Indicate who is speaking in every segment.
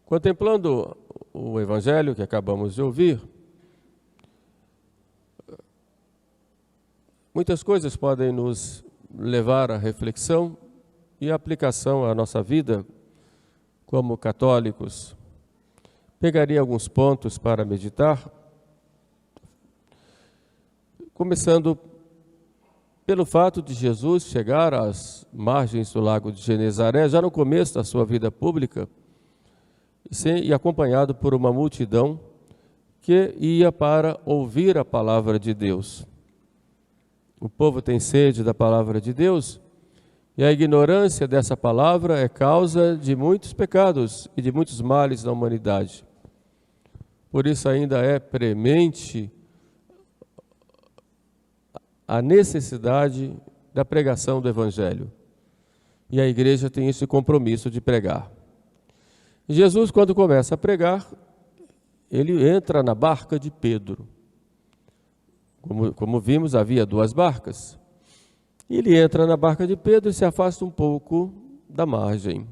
Speaker 1: Contemplando o Evangelho que acabamos de ouvir, muitas coisas podem nos levar à reflexão e à aplicação à nossa vida como católicos. Pegaria alguns pontos para meditar, começando pelo fato de Jesus chegar às margens do lago de Genezaré, já no começo da sua vida pública, e acompanhado por uma multidão que ia para ouvir a palavra de Deus. O povo tem sede da palavra de Deus, e a ignorância dessa palavra é causa de muitos pecados e de muitos males na humanidade. Por isso ainda é premente a necessidade da pregação do Evangelho. E a igreja tem esse compromisso de pregar. Jesus, quando começa a pregar, ele entra na barca de Pedro. Como vimos, havia duas barcas. Ele entra na barca de Pedro e se afasta um pouco da margem.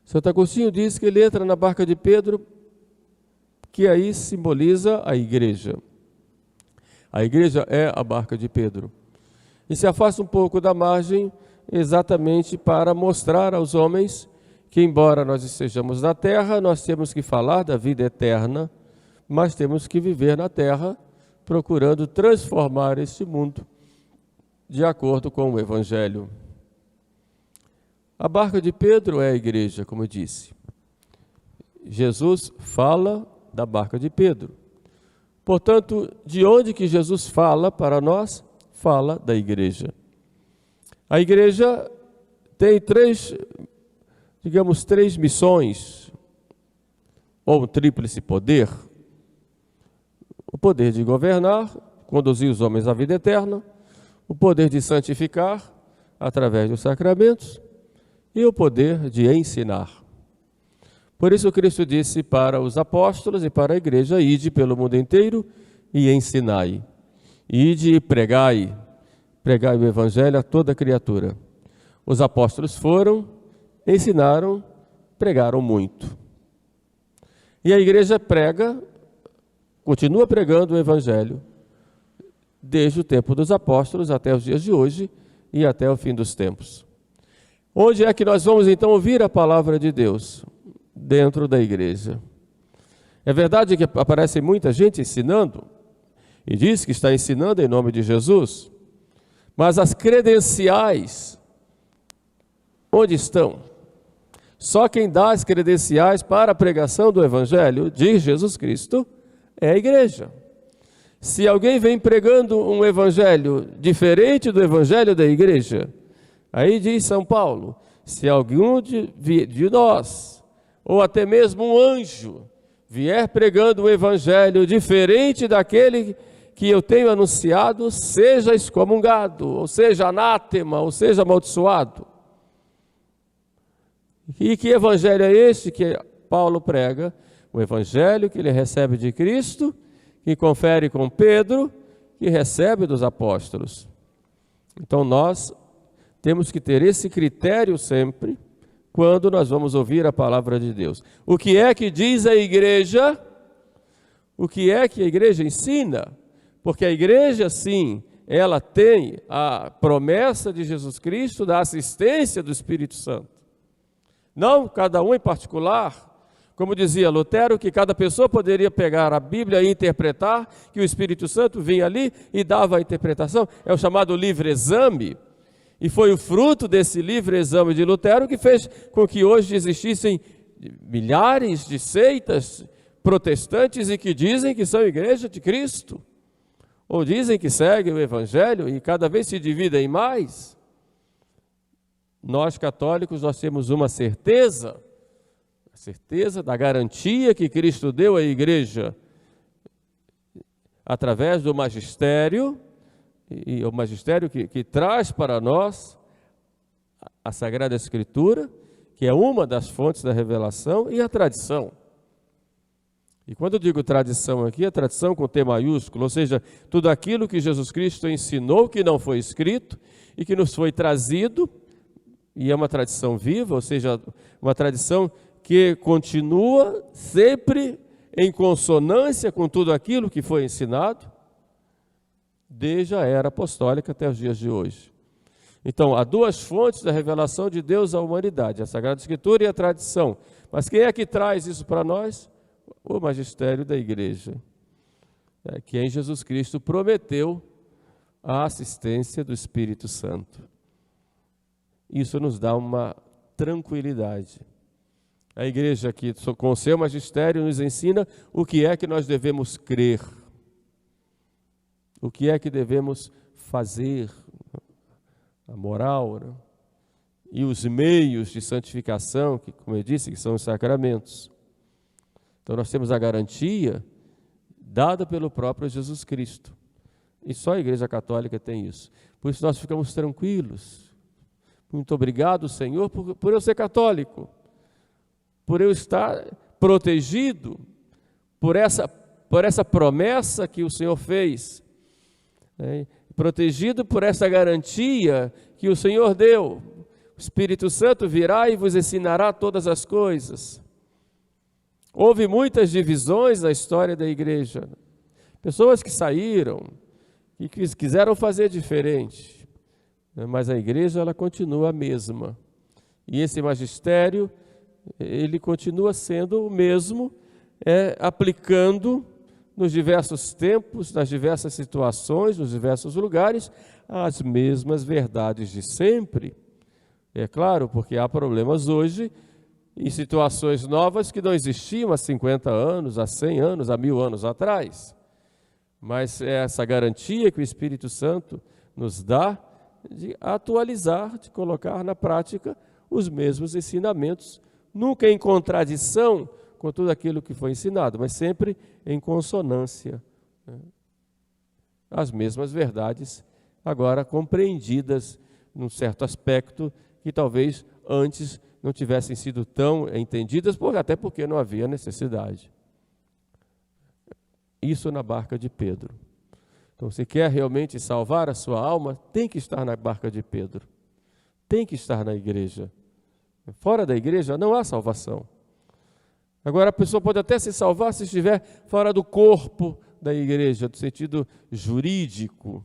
Speaker 1: Santo Agostinho diz que ele entra na barca de Pedro, que aí simboliza a igreja. A igreja é a barca de Pedro. E se afasta um pouco da margem exatamente para mostrar aos homens que, embora nós estejamos na terra, nós temos que falar da vida eterna, mas temos que viver na terra procurando transformar este mundo de acordo com o Evangelho. A barca de Pedro é a igreja, como eu disse. Jesus fala da barca de Pedro. Portanto, de onde que Jesus fala para nós? Fala da igreja. A igreja tem três missões, ou um tríplice poder. O poder de governar, conduzir os homens à vida eterna, o poder de santificar, através dos sacramentos, e o poder de ensinar. Por isso Cristo disse para os apóstolos e para a igreja: ide pelo mundo inteiro e ensinai. Ide e pregai o Evangelho a toda criatura. Os apóstolos foram, ensinaram, pregaram muito. E a igreja continua pregando o Evangelho, desde o tempo dos apóstolos até os dias de hoje e até o fim dos tempos. Onde é que nós vamos então ouvir a palavra de Deus? Dentro da igreja. É verdade que aparece muita gente ensinando, e diz que está ensinando em nome de Jesus, mas as credenciais, onde estão? Só quem dá as credenciais para a pregação do Evangelho de Jesus Cristo é a igreja. Se alguém vem pregando um Evangelho diferente do Evangelho da igreja, aí diz São Paulo: se algum de nós, ou até mesmo um anjo, vier pregando um evangelho diferente daquele que eu tenho anunciado, seja excomungado, ou seja anátema, ou seja amaldiçoado. E que evangelho é este que Paulo prega? O evangelho que ele recebe de Cristo, que confere com Pedro, que recebe dos apóstolos. Então nós temos que ter esse critério sempre, quando nós vamos ouvir a palavra de Deus. O que é que diz a igreja? O que é que a igreja ensina? Porque a igreja, sim, ela tem a promessa de Jesus Cristo da assistência do Espírito Santo. Não cada um em particular, como dizia Lutero, que cada pessoa poderia pegar a Bíblia e interpretar, que o Espírito Santo vinha ali e dava a interpretação. É o chamado livre exame. E foi o fruto desse livre exame de Lutero que fez com que hoje existissem milhares de seitas protestantes e que dizem que são igreja de Cristo, ou dizem que seguem o Evangelho e cada vez se dividem mais. Nós católicos, nós temos uma certeza, a certeza da garantia que Cristo deu à igreja através do magistério, e o magistério que traz para nós a Sagrada Escritura, que é uma das fontes da revelação, e a tradição. E quando eu digo tradição aqui, é tradição com T maiúsculo, ou seja, tudo aquilo que Jesus Cristo ensinou, que não foi escrito e que nos foi trazido, e é uma tradição viva, ou seja, uma tradição que continua sempre em consonância com tudo aquilo que foi ensinado, desde a era apostólica até os dias de hoje. Então, há duas fontes da revelação de Deus à humanidade, a Sagrada Escritura e a tradição. Mas quem é que traz isso para nós? O magistério da Igreja, que em Jesus Cristo prometeu a assistência do Espírito Santo. Isso nos dá uma tranquilidade. A Igreja aqui, com o seu magistério, nos ensina o que é que nós devemos crer, o que é que devemos fazer, a moral, né? E os meios de santificação, que, como eu disse, que são os sacramentos. Então nós temos a garantia dada pelo próprio Jesus Cristo. E só a Igreja Católica tem isso. Por isso nós ficamos tranquilos. Muito obrigado, Senhor, por eu ser católico, por eu estar protegido por essa promessa que o Senhor fez, né? Protegido por essa garantia que o Senhor deu. O Espírito Santo virá e vos ensinará todas as coisas. Houve muitas divisões na história da igreja. Pessoas que saíram e que quiseram fazer diferente. Mas a igreja, ela continua a mesma. E esse magistério, ele continua sendo o mesmo, aplicando nos diversos tempos, nas diversas situações, nos diversos lugares, as mesmas verdades de sempre. É claro, porque há problemas hoje em situações novas que não existiam há 50 anos, há 100 anos, há 1000 anos atrás. Mas é essa garantia que o Espírito Santo nos dá de atualizar, de colocar na prática os mesmos ensinamentos, nunca em contradição com tudo aquilo que foi ensinado, mas sempre em consonância, né? As mesmas verdades, agora compreendidas num certo aspecto que talvez antes não tivessem sido tão entendidas, até porque não havia necessidade. Isso na barca de Pedro. Então, se quer realmente salvar a sua alma, tem que estar na barca de Pedro. Tem que estar na igreja. Fora da igreja não há salvação. Agora, a pessoa pode até se salvar se estiver fora do corpo da igreja, no sentido jurídico,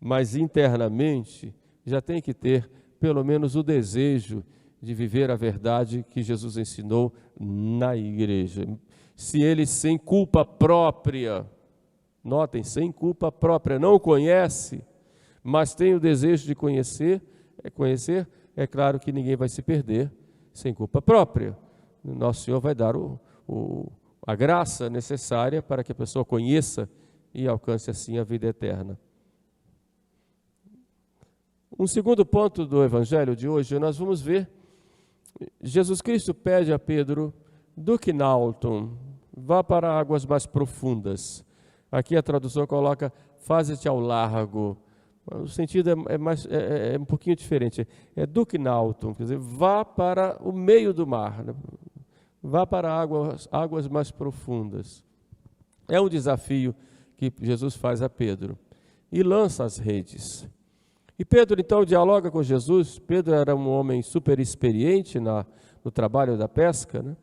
Speaker 1: mas internamente já tem que ter pelo menos o desejo de viver a verdade que Jesus ensinou na igreja. Se ele sem culpa própria, notem, sem culpa própria, não conhece, mas tem o desejo de conhecer, é claro que ninguém vai se perder sem culpa própria. Nosso Senhor vai dar a graça necessária para que a pessoa conheça e alcance assim a vida eterna. Um segundo ponto do Evangelho de hoje, nós vamos ver, Jesus Cristo pede a Pedro, duquinalton, vá para águas mais profundas. Aqui a tradução coloca, faze-te ao largo. O sentido é um pouquinho diferente. É duquinalton, quer dizer, vá para o meio do mar, né? Vá para águas mais profundas. É um desafio que Jesus faz a Pedro. E lança as redes. E Pedro, então, dialoga com Jesus. Pedro era um homem super experiente no trabalho da pesca, né?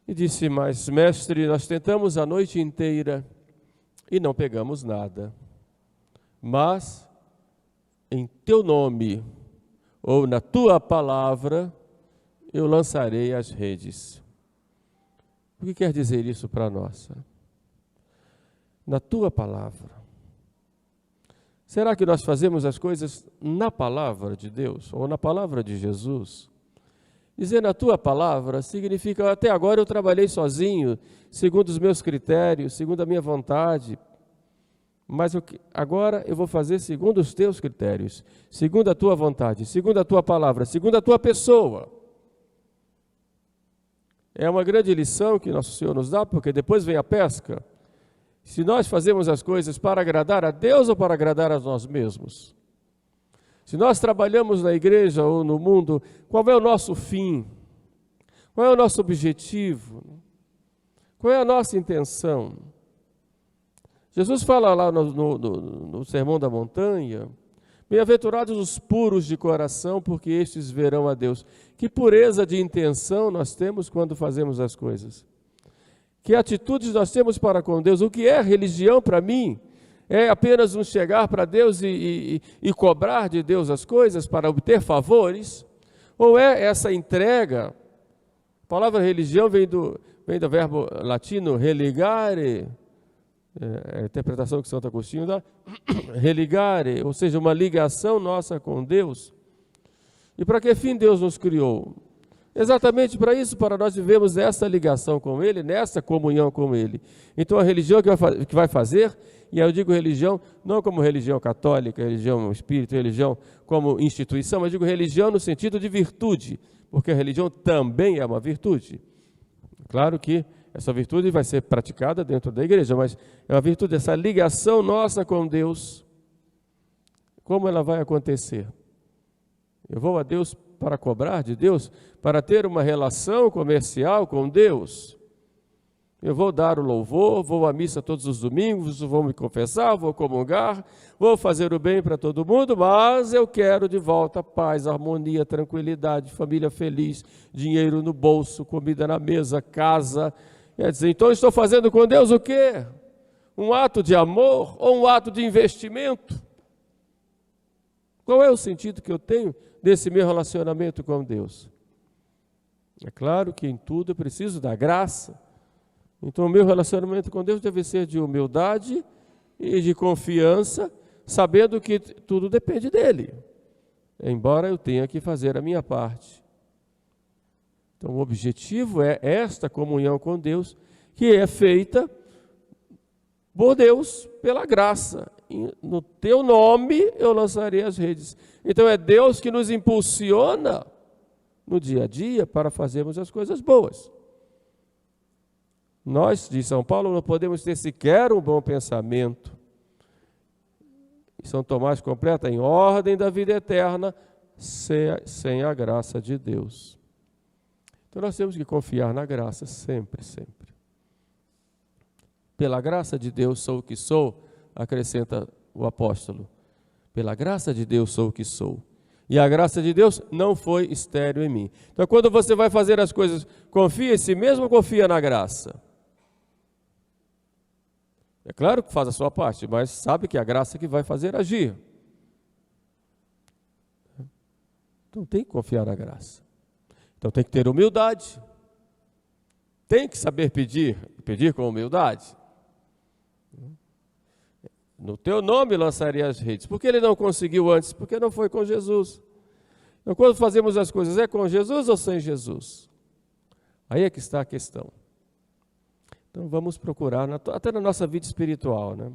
Speaker 1: E disse, mas mestre, nós tentamos a noite inteira e não pegamos nada. Mas, em teu nome, ou na tua palavra, eu lançarei as redes. O que quer dizer isso para nós? Na tua palavra. Será que nós fazemos as coisas na palavra de Deus, ou na palavra de Jesus? Dizer na tua palavra significa, até agora eu trabalhei sozinho, segundo os meus critérios, segundo a minha vontade, mas agora eu vou fazer segundo os teus critérios, segundo a tua vontade, segundo a tua palavra, segundo a tua pessoa. É uma grande lição que Nosso Senhor nos dá, porque depois vem a pesca. Se nós fazemos as coisas para agradar a Deus ou para agradar a nós mesmos? Se nós trabalhamos na igreja ou no mundo, qual é o nosso fim? Qual é o nosso objetivo? Qual é a nossa intenção? Jesus fala lá no Sermão da Montanha, Bem-aventurados os puros de coração, porque estes verão a Deus. Que pureza de intenção nós temos quando fazemos as coisas. Que atitudes nós temos para com Deus. O que é religião para mim? É apenas um chegar para Deus e cobrar de Deus as coisas para obter favores? Ou é essa entrega? A palavra religião vem do verbo latino religare, a interpretação que Santo Agostinho dá, religare, ou seja, uma ligação nossa com Deus. E para que fim Deus nos criou? Exatamente para isso, para nós vivemos essa ligação com Ele, nessa comunhão com Ele. Então a religião que vai fazer, e eu digo religião não como religião católica, religião espírita, religião como instituição, mas digo religião no sentido de virtude, porque a religião também é uma virtude. Claro que essa virtude vai ser praticada dentro da igreja, mas é uma virtude, essa ligação nossa com Deus. Como ela vai acontecer? Eu vou a Deus para cobrar de Deus, para ter uma relação comercial com Deus. Eu vou dar o louvor, vou à missa todos os domingos, vou me confessar, vou comungar, vou fazer o bem para todo mundo, mas eu quero de volta paz, harmonia, tranquilidade, família feliz, dinheiro no bolso, comida na mesa, casa. Quer dizer, então estou fazendo com Deus o quê? Um ato de amor ou um ato de investimento? Qual é o sentido que eu tenho desse meu relacionamento com Deus? É claro que em tudo eu preciso da graça. Então o meu relacionamento com Deus deve ser de humildade e de confiança, sabendo que tudo depende dEle, embora eu tenha que fazer a minha parte. Então o objetivo é esta comunhão com Deus, que é feita por Deus, pela graça. No teu nome eu lançarei as redes. Então é Deus que nos impulsiona no dia a dia para fazermos as coisas boas. Nós, de São Paulo, não podemos ter sequer um bom pensamento. E São Tomás completa, em ordem da vida eterna, sem a graça de Deus. Então nós temos que confiar na graça sempre, sempre. Pela graça de Deus sou o que sou, acrescenta o apóstolo. Pela graça de Deus sou o que sou. E a graça de Deus não foi estéril em mim. Então quando você vai fazer as coisas, confia em si mesmo ou confia na graça? É claro que faz a sua parte, mas sabe que é a graça que vai fazer agir. Então tem que confiar na graça. Então tem que ter humildade. Tem que saber pedir com humildade. No teu nome lançarei as redes. Por que ele não conseguiu antes? Porque não foi com Jesus. Então quando fazemos as coisas, é com Jesus ou sem Jesus? Aí é que está a questão. Então vamos procurar, até na nossa vida espiritual, né?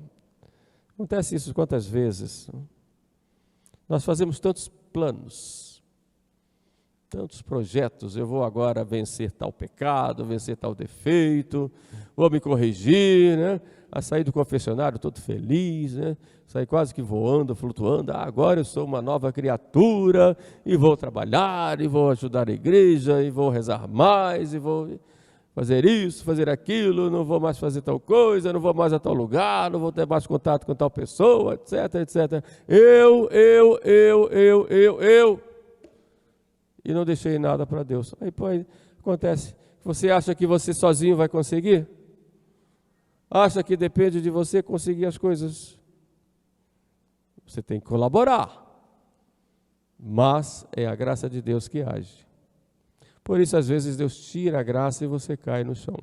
Speaker 1: Acontece isso quantas vezes? Nós fazemos tantos planos, tantos projetos. Eu vou agora vencer tal pecado, vencer tal defeito, vou me corrigir, né? A sair do confessionário todo feliz, né? Sair quase que voando, flutuando. Agora eu sou uma nova criatura e vou trabalhar, e vou ajudar a igreja, e vou rezar mais, e vou fazer isso, fazer aquilo, não vou mais fazer tal coisa, não vou mais a tal lugar, não vou ter mais contato com tal pessoa, etc, etc. Eu. E não deixei nada para Deus. Aí acontece, você acha que você sozinho vai conseguir? Acha que depende de você conseguir as coisas? Você tem que colaborar. Mas é a graça de Deus que age. Por isso, às vezes, Deus tira a graça e você cai no chão.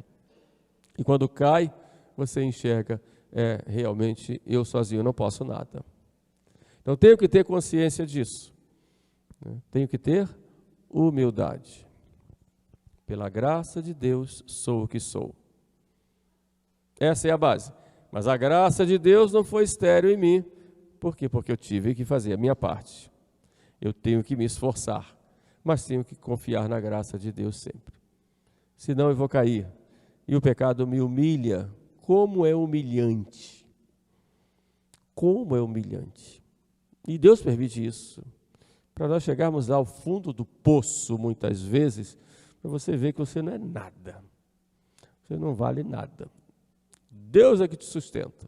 Speaker 1: E quando cai, você enxerga, realmente, eu sozinho não posso nada. Então, tenho que ter consciência disso. Tenho que ter humildade. Pela graça de Deus, sou o que sou. Essa é a base. Mas a graça de Deus não foi estéril em mim. Por quê? Porque eu tive que fazer a minha parte. Eu tenho que me esforçar. Mas tenho que confiar na graça de Deus sempre. Senão eu vou cair. E o pecado me humilha. Como é humilhante. Como é humilhante. E Deus permite isso. Para nós chegarmos ao fundo do poço, muitas vezes, para você ver que você não é nada. Você não vale nada. Deus é que te sustenta.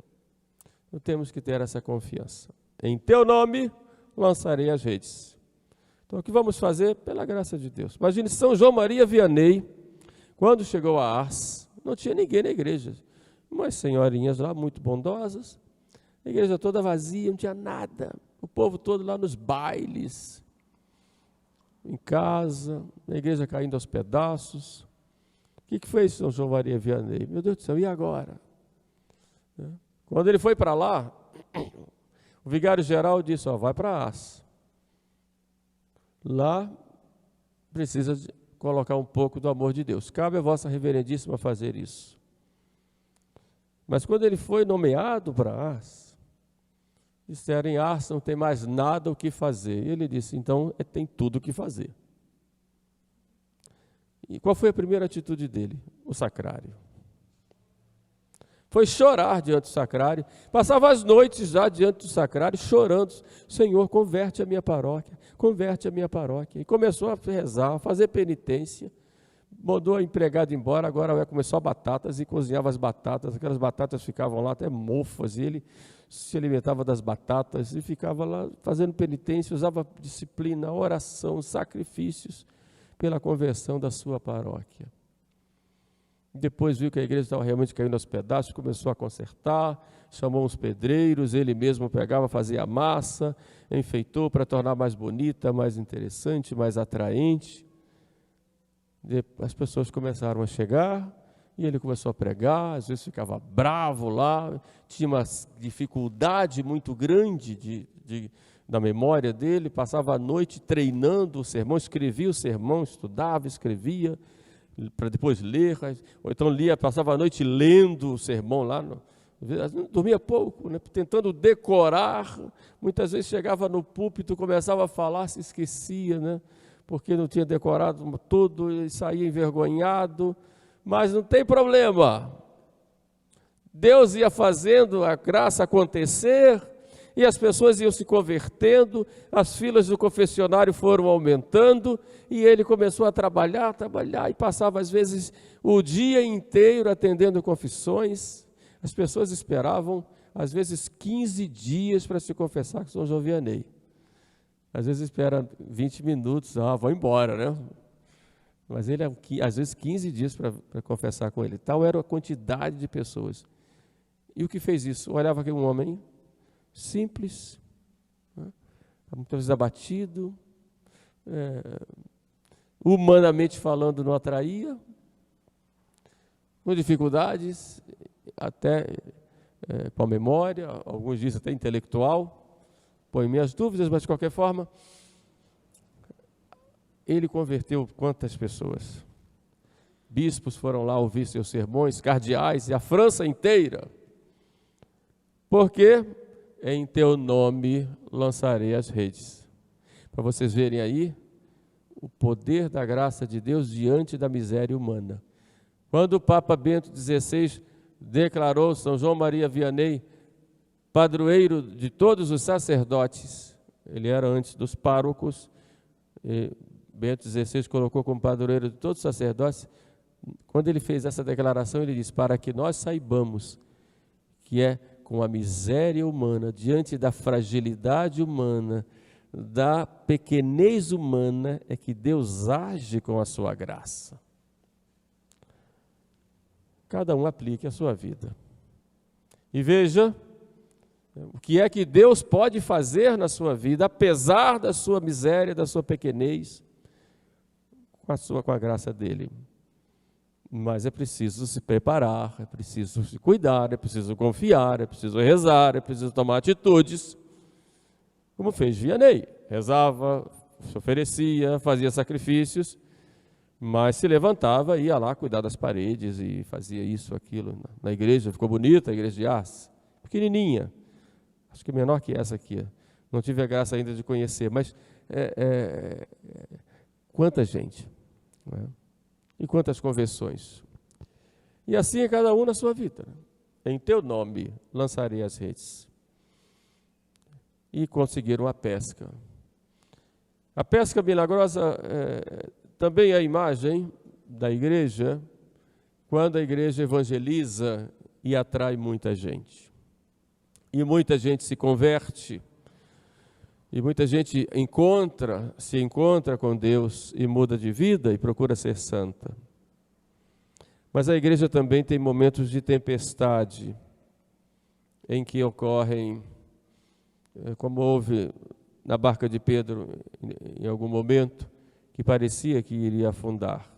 Speaker 1: Então temos que ter essa confiança. Em teu nome lançarei as redes. Então, o que vamos fazer? Pela graça de Deus. Imagine São João Maria Vianney, quando chegou a Ars, não tinha ninguém na igreja. Umas senhorinhas lá, muito bondosas, a igreja toda vazia, não tinha nada. O povo todo lá nos bailes, em casa, a igreja caindo aos pedaços. O que fez São João Maria Vianney? Meu Deus do céu, e agora? Quando ele foi para lá, o vigário-geral disse, vai para Ars. Lá precisa colocar um pouco do amor de Deus. Cabe a vossa reverendíssima fazer isso. Mas quando ele foi nomeado para Ars, disseram, em Ars não tem mais nada o que fazer. E ele disse, então tem tudo o que fazer. E qual foi a primeira atitude dele? O sacrário. Foi chorar diante do sacrário, passava as noites já diante do sacrário, chorando, Senhor, converte a minha paróquia, converte a minha paróquia. E começou a rezar, a fazer penitência, mandou a empregada embora, agora começou a batatas e cozinhava as batatas, aquelas batatas ficavam lá até mofas, e ele se alimentava das batatas e ficava lá fazendo penitência, usava disciplina, oração, sacrifícios pela conversão da sua paróquia. Depois viu que a igreja estava realmente caindo aos pedaços, começou a consertar, chamou uns pedreiros, ele mesmo pegava, fazia a massa, enfeitou para tornar mais bonita, mais interessante, mais atraente. As pessoas começaram a chegar e ele começou a pregar, às vezes ficava bravo lá, tinha uma dificuldade muito grande da memória dele, passava a noite treinando o sermão, escrevia o sermão, estudava, escrevia, para depois ler, ou então lia, passava a noite lendo o sermão lá, dormia pouco, né, tentando decorar, muitas vezes chegava no púlpito, começava a falar, se esquecia, né, porque não tinha decorado tudo e saía envergonhado, mas não tem problema, Deus ia fazendo a graça acontecer, e as pessoas iam se convertendo, as filas do confessionário foram aumentando, e ele começou a trabalhar, e passava às vezes o dia inteiro atendendo confissões. As pessoas esperavam, às vezes, 15 dias para se confessar com São João Vianney. Às vezes espera 20 minutos, vou embora, né? Mas ele, às vezes, 15 dias para confessar com ele. Tal era a quantidade de pessoas. E o que fez isso? Olhava aquele homem simples, né? Muitas vezes abatido, humanamente falando não atraía, com dificuldades, até com a memória, alguns dizem até intelectual, põe minhas dúvidas, mas de qualquer forma, ele converteu quantas pessoas? Bispos foram lá ouvir seus sermões, cardeais e a França inteira, porque em teu nome lançarei as redes. Para vocês verem aí o poder da graça de Deus diante da miséria humana. Quando o Papa Bento XVI declarou São João Maria Vianney padroeiro de todos os sacerdotes, ele era antes dos párocos, Bento XVI colocou como padroeiro de todos os sacerdotes. Quando ele fez essa declaração, ele disse, para que nós saibamos que é com a miséria humana, diante da fragilidade humana, da pequenez humana, é que Deus age com a sua graça. Cada um aplique a sua vida. E veja o que é que Deus pode fazer na sua vida, apesar da sua miséria, da sua pequenez, com a graça dele. Mas é preciso se preparar, é preciso se cuidar, é preciso confiar, é preciso rezar, é preciso tomar atitudes, como fez Vianney. Rezava, se oferecia, fazia sacrifícios, mas se levantava, ia lá cuidar das paredes e fazia isso, aquilo. Na igreja, ficou bonita a igreja de Ars, pequenininha, acho que menor que essa aqui. Não tive a graça ainda de conhecer, mas quanta gente, né? E quantas conversões. E assim é cada um na sua vida. Em teu nome lançarei as redes. E conseguiram a pesca. A pesca milagrosa também é a imagem da igreja, quando a igreja evangeliza e atrai muita gente. E muita gente se converte. E muita gente se encontra com Deus e muda de vida e procura ser santa. Mas a igreja também tem momentos de tempestade, em que ocorrem, como houve na barca de Pedro, em algum momento, que parecia que iria afundar.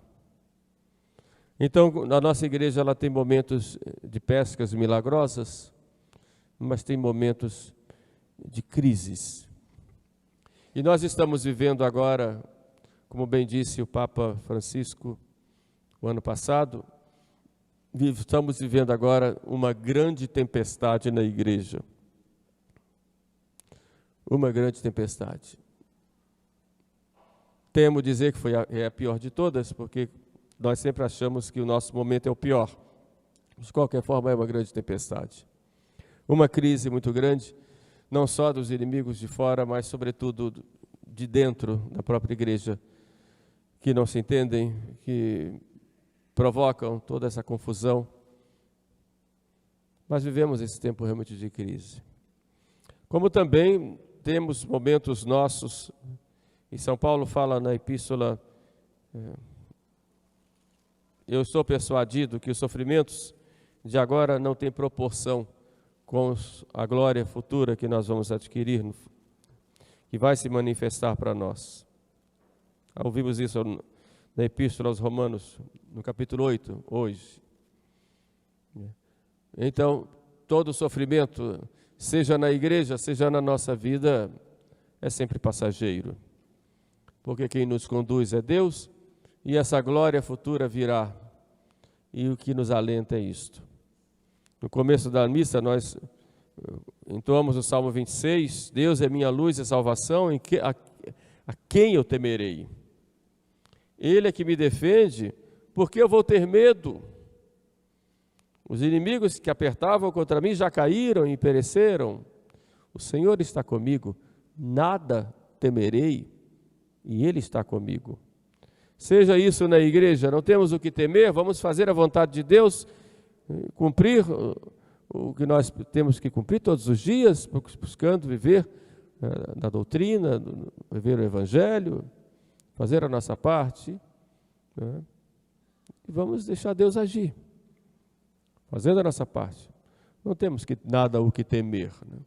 Speaker 1: Então, a nossa igreja ela tem momentos de pescas milagrosas, mas tem momentos de crises. E nós estamos vivendo agora, como bem disse o Papa Francisco o ano passado, estamos vivendo agora uma grande tempestade na igreja. Uma grande tempestade. Temo dizer que é a pior de todas, porque nós sempre achamos que o nosso momento é o pior. De qualquer forma, é uma grande tempestade. Uma crise muito grande, não só dos inimigos de fora, mas sobretudo de dentro da própria igreja, que não se entendem, que provocam toda essa confusão. Mas vivemos esse tempo realmente de crise. Como também temos momentos nossos, e São Paulo fala na epístola, eu estou persuadido que os sofrimentos de agora não têm proporção com a glória futura que nós vamos adquirir, que vai se manifestar para nós. Ouvimos isso na Epístola aos Romanos, no capítulo 8, hoje. Então, todo sofrimento, seja na igreja, seja na nossa vida, é sempre passageiro. Porque quem nos conduz é Deus, e essa glória futura virá. E o que nos alenta é isto. No começo da missa, nós entoamos o Salmo 26, Deus é minha luz e salvação, a quem eu temerei? Ele é que me defende, porque eu vou ter medo? Os inimigos que apertavam contra mim já caíram e pereceram. O Senhor está comigo, nada temerei, e Ele está comigo. Seja isso na igreja, não temos o que temer, vamos fazer a vontade de Deus, cumprir o que nós temos que cumprir todos os dias, buscando viver na doutrina, viver o Evangelho, fazer a nossa parte, né? E vamos deixar Deus agir, fazendo a nossa parte. Não temos nada o que temer, né?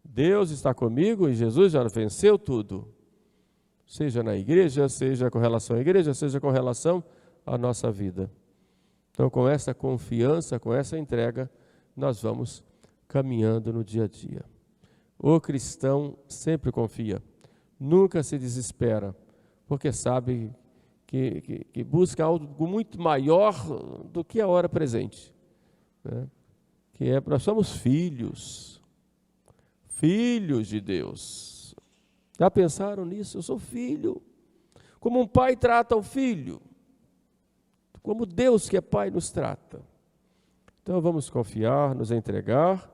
Speaker 1: Deus está comigo e Jesus já venceu tudo, seja na igreja, seja com relação à igreja, seja com relação à nossa vida. Então, com essa confiança, com essa entrega, nós vamos caminhando no dia a dia. O cristão sempre confia, nunca se desespera, porque sabe que busca algo muito maior do que a hora presente, né? Nós somos filhos de Deus. Já pensaram nisso? Eu sou filho. Como um pai trata o filho, como Deus que é pai nos trata. Então vamos confiar, nos entregar,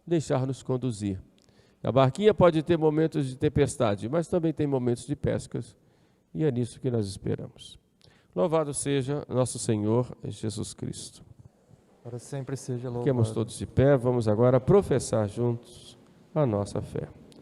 Speaker 1: deixar-nos conduzir. A barquinha pode ter momentos de tempestade, mas também tem momentos de pescas, e é nisso que nós esperamos. Louvado seja nosso Senhor Jesus Cristo.
Speaker 2: Para sempre seja louvado.
Speaker 1: Fiquemos todos de pé, vamos agora professar juntos a nossa fé.